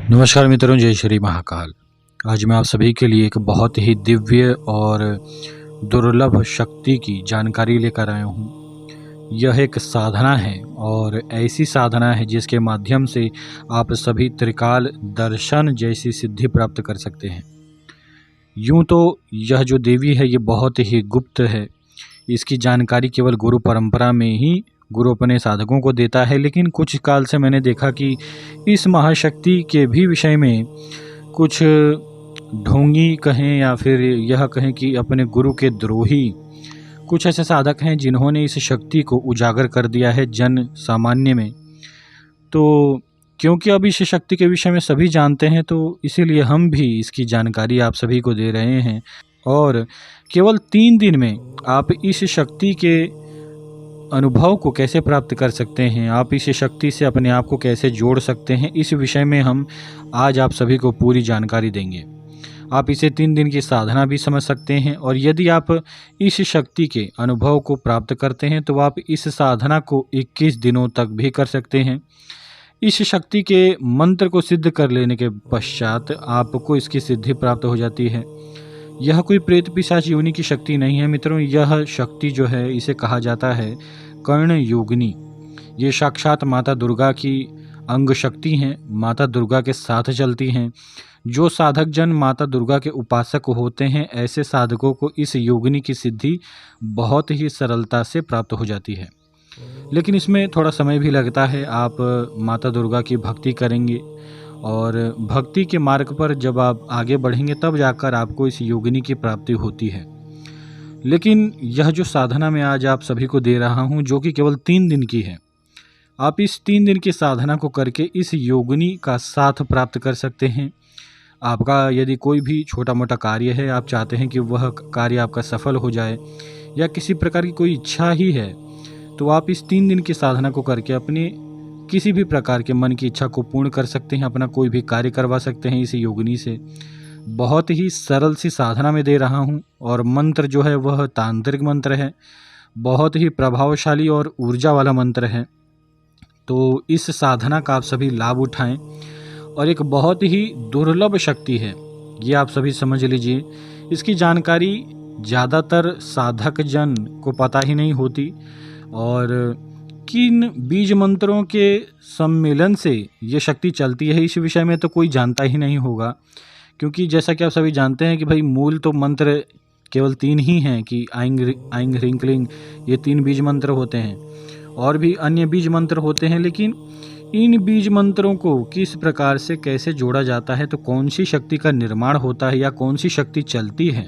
नमस्कार मित्रों, जय श्री महाकाल। आज मैं आप सभी के लिए एक बहुत ही दिव्य और दुर्लभ शक्ति की जानकारी लेकर आया हूँ। यह एक साधना है और ऐसी साधना है जिसके माध्यम से आप सभी त्रिकाल दर्शन जैसी सिद्धि प्राप्त कर सकते हैं। यूँ तो यह जो देवी है ये बहुत ही गुप्त है। इसकी जानकारी केवल गुरु परंपरा में ही गुरु अपने साधकों को देता है, लेकिन कुछ काल से मैंने देखा कि इस महाशक्ति के भी विषय में कुछ ढोंगी कहें या फिर यह कहें कि अपने गुरु के द्रोही कुछ ऐसे साधक हैं जिन्होंने इस शक्ति को उजागर कर दिया है जन सामान्य में। तो क्योंकि अब इस शक्ति के विषय में सभी जानते हैं, तो इसीलिए हम भी इसकी जानकारी आप सभी को दे रहे हैं। और केवल 3 दिन में आप इस शक्ति के अनुभव को कैसे प्राप्त कर सकते हैं, आप इस शक्ति से अपने आप को कैसे जोड़ सकते हैं, इस विषय में हम आज आप सभी को पूरी जानकारी देंगे। आप इसे 3 दिन की साधना भी समझ सकते हैं और यदि आप इस शक्ति के अनुभव को प्राप्त करते हैं तो आप इस साधना को 21 दिनों तक भी कर सकते हैं। इस शक्ति के मंत्र को सिद्ध कर लेने के पश्चात आपको इसकी सिद्धि प्राप्त हो जाती है। यह कोई प्रेत पिशाच योनि की शक्ति नहीं है मित्रों। यह शक्ति जो है इसे कहा जाता है कर्ण योगिनी। ये साक्षात माता दुर्गा की अंग शक्ति हैं, माता दुर्गा के साथ चलती हैं। जो साधक जन माता दुर्गा के उपासक होते हैं, ऐसे साधकों को इस योगिनी की सिद्धि बहुत ही सरलता से प्राप्त हो जाती है। लेकिन इसमें थोड़ा समय भी लगता है। आप माता दुर्गा की भक्ति करेंगे और भक्ति के मार्ग पर जब आप आगे बढ़ेंगे तब जाकर आपको इस योगिनी की प्राप्ति होती है। लेकिन यह जो साधना मैं आज आप सभी को दे रहा हूँ, जो कि केवल 3 दिन की है, आप इस 3 दिन की साधना को करके इस योगिनी का साथ प्राप्त कर सकते हैं। आपका यदि कोई भी छोटा मोटा कार्य है, आप चाहते हैं कि वह कार्य आपका सफल हो जाए, या किसी प्रकार की कोई इच्छा ही है, तो आप इस 3 दिन की साधना को करके अपने किसी भी प्रकार के मन की इच्छा को पूर्ण कर सकते हैं, अपना कोई भी कार्य करवा सकते हैं इस योगिनी से। बहुत ही सरल सी साधना में दे रहा हूँ और मंत्र जो है वह तांत्रिक मंत्र है, बहुत ही प्रभावशाली और ऊर्जा वाला मंत्र है। तो इस साधना का आप सभी लाभ उठाएं और एक बहुत ही दुर्लभ शक्ति है, ये आप सभी समझ लीजिए। इसकी जानकारी ज़्यादातर साधक जन को पता ही नहीं होती और किन बीज मंत्रों के सम्मेलन से ये शक्ति चलती है इस विषय में तो कोई जानता ही नहीं होगा। क्योंकि जैसा कि आप सभी जानते हैं कि भाई मूल तो मंत्र केवल 3 ही हैं कि आइंग आइंग ह्रीं क्लीं, ये 3 बीज मंत्र होते हैं। और भी अन्य बीज मंत्र होते हैं, लेकिन इन बीज मंत्रों को किस प्रकार से कैसे जोड़ा जाता है, तो कौन सी शक्ति का निर्माण होता है या कौन सी शक्ति चलती है,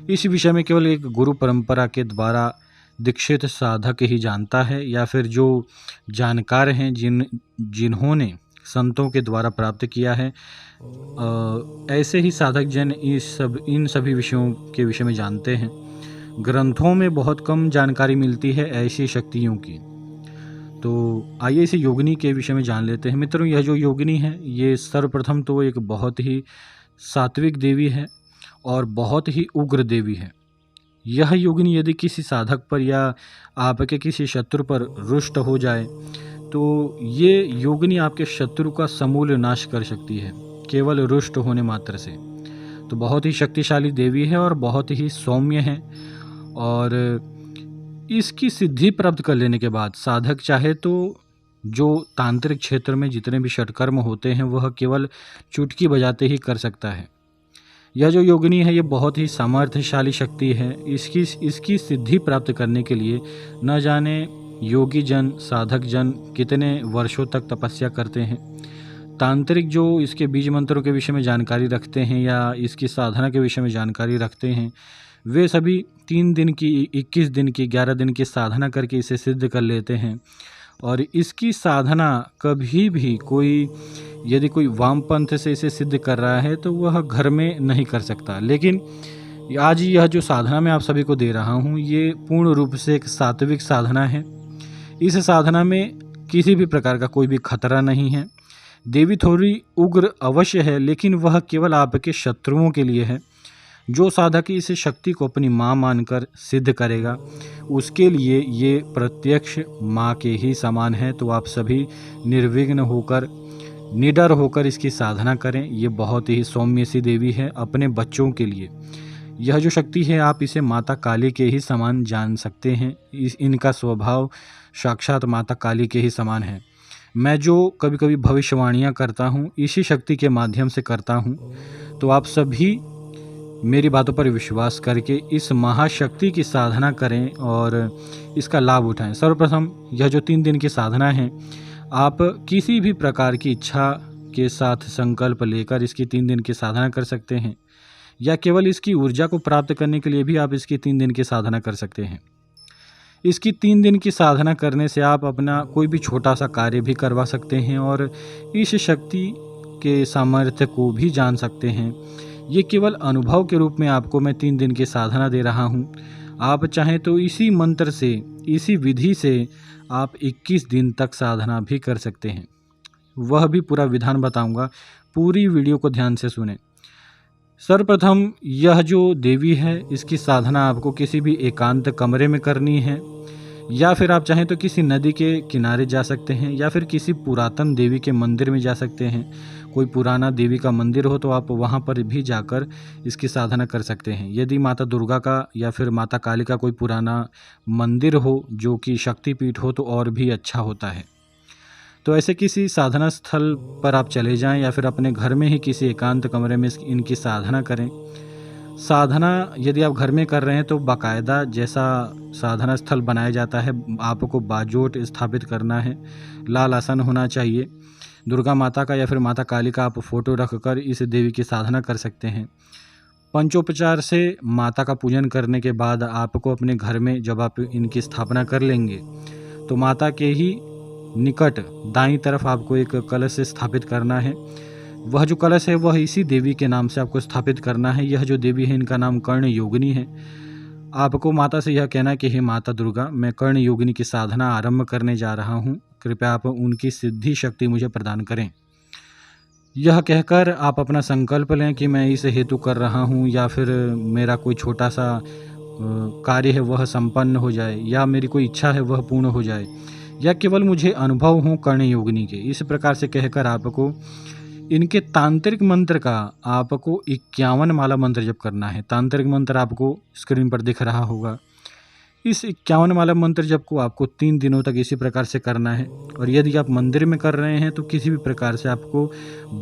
इस विषय में केवल एक गुरु परंपरा के द्वारा दीक्षित साधक ही जानता है, या फिर जो जानकार हैं जिन्होंने संतों के द्वारा प्राप्त किया है, ऐसे ही साधक जन इन सभी विषयों के विषय में जानते हैं। ग्रंथों में बहुत कम जानकारी मिलती है ऐसी शक्तियों की। तो आइए इसे योगिनी के विषय में जान लेते हैं मित्रों। यह जो योगिनी है ये सर्वप्रथम तो एक बहुत ही सात्विक देवी है और बहुत ही उग्र देवी है। यह योगिनी यदि किसी साधक पर या आपके किसी शत्रु पर रुष्ट हो जाए तो ये योगिनी आपके शत्रु का समूल नाश कर सकती है, केवल रुष्ट होने मात्र से। तो बहुत ही शक्तिशाली देवी है और बहुत ही सौम्य है। और इसकी सिद्धि प्राप्त कर लेने के बाद साधक चाहे तो जो तांत्रिक क्षेत्र में जितने भी षटकर्म होते हैं वह केवल चुटकी बजाते ही कर सकता है। यह जो योगिनी है ये बहुत ही सामर्थ्यशाली शक्ति है। इसकी सिद्धि प्राप्त करने के लिए न जाने योगी जन साधक जन कितने वर्षों तक तपस्या करते हैं। तांत्रिक जो इसके बीज मंत्रों के विषय में जानकारी रखते हैं या इसकी साधना के विषय में जानकारी रखते हैं, वे सभी 3 दिन की 21 दिन की 11 दिन की साधना करके इसे सिद्ध कर लेते हैं। और इसकी साधना कभी भी यदि कोई वामपंथ से इसे सिद्ध कर रहा है तो वह घर में नहीं कर सकता। लेकिन आज यह जो साधना मैं आप सभी को दे रहा हूँ ये पूर्ण रूप से एक सात्विक साधना है। इस साधना में किसी भी प्रकार का कोई भी खतरा नहीं है। देवी थोड़ी उग्र अवश्य है, लेकिन वह केवल आपके शत्रुओं के लिए है। जो साधक इस शक्ति को अपनी माँ मानकर सिद्ध करेगा उसके लिए ये प्रत्यक्ष माँ के ही समान है। तो आप सभी निर्विघ्न होकर निडर होकर इसकी साधना करें। ये बहुत ही सौम्य सी देवी है अपने बच्चों के लिए। यह जो शक्ति है आप इसे माता काली के ही समान जान सकते हैं। इनका स्वभाव साक्षात माता काली के ही समान है। मैं जो कभी कभी भविष्यवाणियाँ करता हूँ इसी शक्ति के माध्यम से करता हूँ। तो आप सभी मेरी बातों पर विश्वास करके इस महाशक्ति की साधना करें और इसका लाभ उठाएं। सर्वप्रथम यह जो 3 दिन की साधना है, आप किसी भी प्रकार की इच्छा के साथ संकल्प लेकर इसकी 3 दिन की साधना कर सकते हैं, या केवल इसकी ऊर्जा को प्राप्त करने के लिए भी आप इसकी 3 दिन की साधना कर सकते हैं। इसकी 3 दिन की साधना करने से आप अपना कोई भी छोटा सा कार्य भी करवा सकते हैं और इस शक्ति के सामर्थ्य को भी जान सकते हैं। ये केवल अनुभव के रूप में आपको मैं 3 दिन की साधना दे रहा हूँ। आप चाहें तो इसी मंत्र से, इसी विधि से आप 21 दिन तक साधना भी कर सकते हैं। वह भी पूरा विधान बताऊंगा, पूरी वीडियो को ध्यान से सुनें। सर्वप्रथम यह जो देवी है इसकी साधना आपको किसी भी एकांत कमरे में करनी है, या फिर आप चाहें तो किसी नदी के किनारे जा सकते हैं, या फिर किसी पुरातन देवी के मंदिर में जा सकते हैं। कोई पुराना देवी का मंदिर हो तो आप वहां पर भी जाकर इसकी साधना कर सकते हैं। यदि माता दुर्गा का या फिर माता काली का कोई पुराना मंदिर हो जो कि शक्तिपीठ हो तो और भी अच्छा होता है। तो ऐसे किसी साधना स्थल पर आप चले जाएं या फिर अपने घर में ही किसी एकांत कमरे में इनकी साधना करें। साधना यदि आप घर में कर रहे हैं तो बाकायदा जैसा साधना स्थल बनाया जाता है आपको बाजोट स्थापित करना है, लाल आसन होना चाहिए। दुर्गा माता का या फिर माता काली का आप फोटो रखकर इस देवी की साधना कर सकते हैं। पंचोपचार से माता का पूजन करने के बाद आपको अपने घर में जब आप इनकी स्थापना कर लेंगे तो माता के ही निकट दाईं तरफ आपको एक कलश स्थापित करना है। वह जो कलश है वह इसी देवी के नाम से आपको स्थापित करना है। यह जो देवी है इनका नाम कर्ण योगिनी है। आपको माता से यह कहना है कि हे माता दुर्गा, मैं कर्ण योगिनी की साधना आरंभ करने जा रहा हूँ, कृपया आप उनकी सिद्धि शक्ति मुझे प्रदान करें। यह कहकर आप अपना संकल्प लें कि मैं इस हेतु कर रहा हूँ, या फिर मेरा कोई छोटा सा कार्य है वह संपन्न हो जाए, या मेरी कोई इच्छा है वह पूर्ण हो जाए, या केवल मुझे अनुभव हो कर्ण योगिनी के। इस प्रकार से कहकर आपको इनके तांत्रिक मंत्र का आपको 51 माला मंत्र जप करना है। तांत्रिक मंत्र आपको स्क्रीन पर दिख रहा होगा। इस 51 माला मंत्र जप को आपको 3 दिनों तक इसी प्रकार से करना है। और यदि आप मंदिर में कर रहे हैं तो किसी भी प्रकार से आपको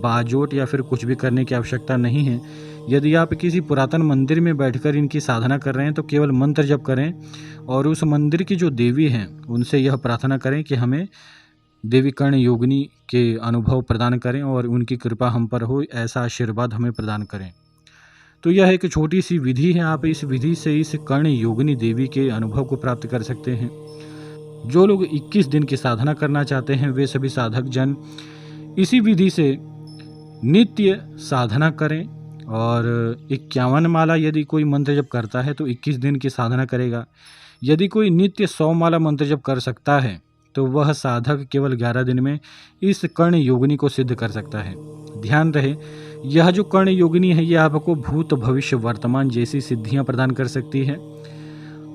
बाजोट या फिर कुछ भी करने की आवश्यकता नहीं है। यदि आप किसी पुरातन मंदिर में बैठकर इनकी साधना कर रहे हैं तो केवल मंत्र जप करें और उस मंदिर की जो देवी हैं उनसे यह प्रार्थना करें कि हमें देवी कर्ण योगिनी के अनुभव प्रदान करें और उनकी कृपा हम पर हो, ऐसा आशीर्वाद हमें प्रदान करें। तो यह एक छोटी सी विधि है। आप इस विधि से इस कर्ण योगिनी देवी के अनुभव को प्राप्त कर सकते हैं। जो लोग 21 दिन की साधना करना चाहते हैं वे सभी साधक जन इसी विधि से नित्य साधना करें। और 51 माला यदि कोई मंत्र जप करता है तो 21 दिन की साधना करेगा। यदि कोई नित्य 100 माला मंत्र जप कर सकता है तो वह साधक केवल 11 दिन में इस कर्ण योगिनी को सिद्ध कर सकता है। ध्यान रहे, यह जो कर्ण योगिनी है यह आपको भूत भविष्य वर्तमान जैसी सिद्धियां प्रदान कर सकती है।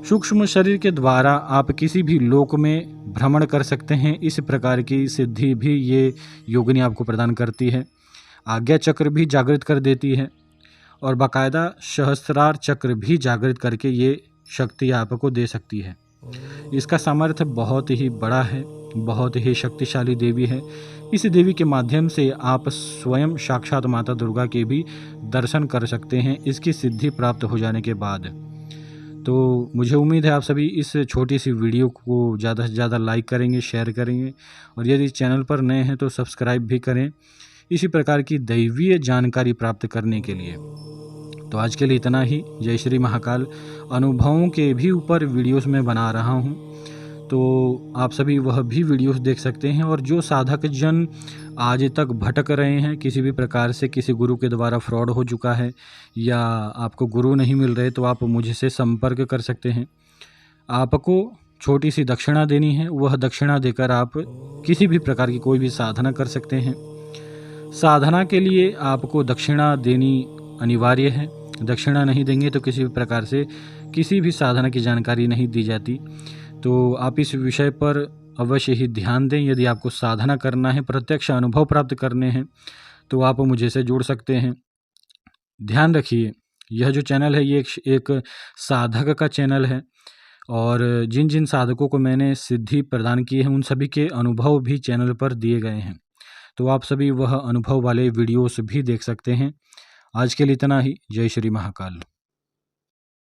सूक्ष्म शरीर के द्वारा आप किसी भी लोक में भ्रमण कर सकते हैं। इस प्रकार की सिद्धि भी ये योगिनी आपको प्रदान करती है। आज्ञा चक्र भी जागृत कर देती है और बाकायदा सहस्त्रार चक्र भी जागृत करके ये शक्ति आपको दे सकती है। इसका सामर्थ्य बहुत ही बड़ा है, बहुत ही शक्तिशाली देवी है। इस देवी के माध्यम से आप स्वयं साक्षात माता दुर्गा के भी दर्शन कर सकते हैं इसकी सिद्धि प्राप्त हो जाने के बाद। तो मुझे उम्मीद है आप सभी इस छोटी सी वीडियो को ज़्यादा से ज़्यादा लाइक करेंगे, शेयर करेंगे, और यदि चैनल पर नए हैं तो सब्सक्राइब भी करें इसी प्रकार की दैवीय जानकारी प्राप्त करने के लिए। तो आज के लिए इतना ही। जय श्री महाकाल। अनुभवों के भी ऊपर वीडियोस में बना रहा हूं, तो आप सभी वह भी वीडियोस देख सकते हैं। और जो साधक जन आज तक भटक रहे हैं, किसी भी प्रकार से किसी गुरु के द्वारा फ्रॉड हो चुका है या आपको गुरु नहीं मिल रहे, तो आप मुझसे संपर्क कर सकते हैं। आपको छोटी सी दक्षिणा देनी है, वह दक्षिणा देकर आप किसी भी प्रकार की कोई भी साधना कर सकते हैं। साधना के लिए आपको दक्षिणा देनी अनिवार्य है। दक्षिणा नहीं देंगे तो किसी भी प्रकार से किसी भी साधना की जानकारी नहीं दी जाती। तो आप इस विषय पर अवश्य ही ध्यान दें। यदि आपको साधना करना है, प्रत्यक्ष अनुभव प्राप्त करने हैं, तो आप मुझे से जुड़ सकते हैं। ध्यान रखिए, यह जो चैनल है ये एक साधक का चैनल है, और जिन जिन साधकों को मैंने सिद्धि प्रदान की है उन सभी के अनुभव भी चैनल पर दिए गए हैं, तो आप सभी वह अनुभव वाले वीडियोस भी देख सकते हैं। आज के लिए इतना ही। जय श्री महाकाल।